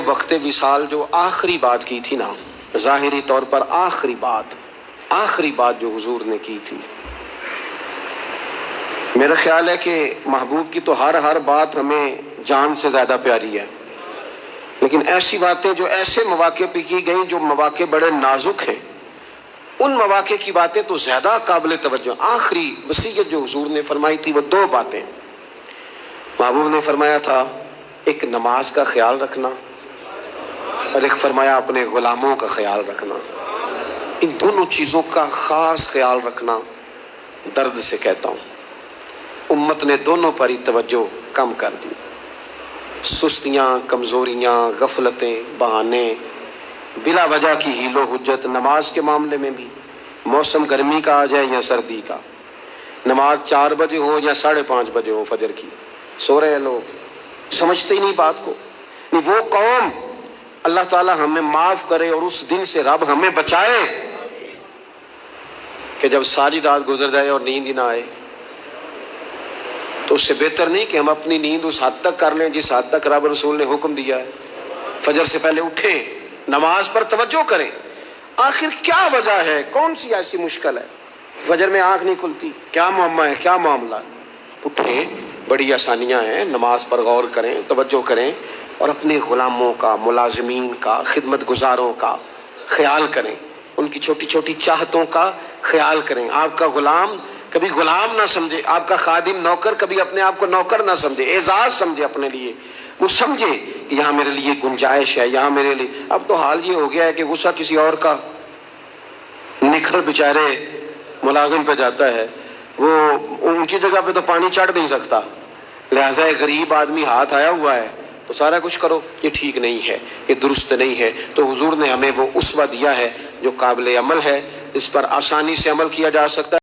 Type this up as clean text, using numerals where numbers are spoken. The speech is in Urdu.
وقت وصال جو آخری بات کی تھی نا، ظاہری طور پر آخری بات جو حضور نے کی تھی، میرا خیال ہے کہ محبوب کی تو ہر بات ہمیں جان سے زیادہ پیاری ہے، لیکن ایسی باتیں جو ایسے مواقع پہ کی گئیں جو مواقع بڑے نازک ہیں، ان مواقع کی باتیں تو زیادہ قابل توجہ۔ آخری وصیت جو حضور نے فرمائی تھی وہ دو باتیں محبوب نے فرمایا تھا، ایک نماز کا خیال رکھنا اور ایک فرمایا اپنے غلاموں کا خیال رکھنا۔ ان دونوں چیزوں کا خاص خیال رکھنا، درد سے کہتا ہوں امت نے دونوں پر ہی توجہ کم کر دی۔ سستیاں، کمزوریاں، غفلتیں، بہانے، بلا وجہ کی حیل و حجت، نماز کے معاملے میں بھی، موسم گرمی کا آ جائے یا سردی کا، نماز 4 بجے ہو یا 5:30 بجے ہو فجر کی، سو رہے ہیں لوگ، سمجھتے ہی نہیں بات کو۔ وہ قوم، اللہ تعالی ہمیں معاف کرے اور اس دن سے رب ہمیں بچائے کہ جب ساری رات گزر جائے اور نیند ہی نہ آئے، تو اس سے بہتر نہیں کہ ہم اپنی نیند اس حد تک کر لیں جس حد تک رب رسول نے حکم دیا ہے۔ فجر سے پہلے اٹھیں، نماز پر توجہ کریں۔ آخر کیا وجہ ہے؟ کون سی ایسی مشکل ہے؟ فجر میں آنکھ نہیں کھلتی، کیا معمہ ہے، کیا معاملہ ہے؟ اٹھیں، بڑی آسانیاں ہیں، نماز پر غور کریں، توجہ کریں اور اپنے غلاموں کا، ملازمین کا، خدمت گزاروں کا خیال کریں، ان کی چھوٹی چھوٹی چاہتوں کا خیال کریں۔ آپ کا غلام کبھی غلام نہ سمجھے، آپ کا خادم نوکر کبھی اپنے آپ کو نوکر نہ سمجھے، اعزاز سمجھے اپنے لیے، وہ سمجھے کہ یہاں میرے لیے گنجائش ہے، یہاں میرے لیے۔ اب تو حال یہ ہو گیا ہے کہ غصہ کسی اور کا نکھر بیچارے ملازم پہ جاتا ہے، وہ اونچی جگہ پہ تو پانی چڑھ نہیں سکتا، لہٰذا ایک غریب آدمی ہاتھ آیا ہوا ہے تو سارا کچھ کرو۔ یہ ٹھیک نہیں ہے، یہ درست نہیں ہے۔ تو حضور نے ہمیں وہ اسوہ دیا ہے جو قابل عمل ہے، اس پر آسانی سے عمل کیا جا سکتا ہے۔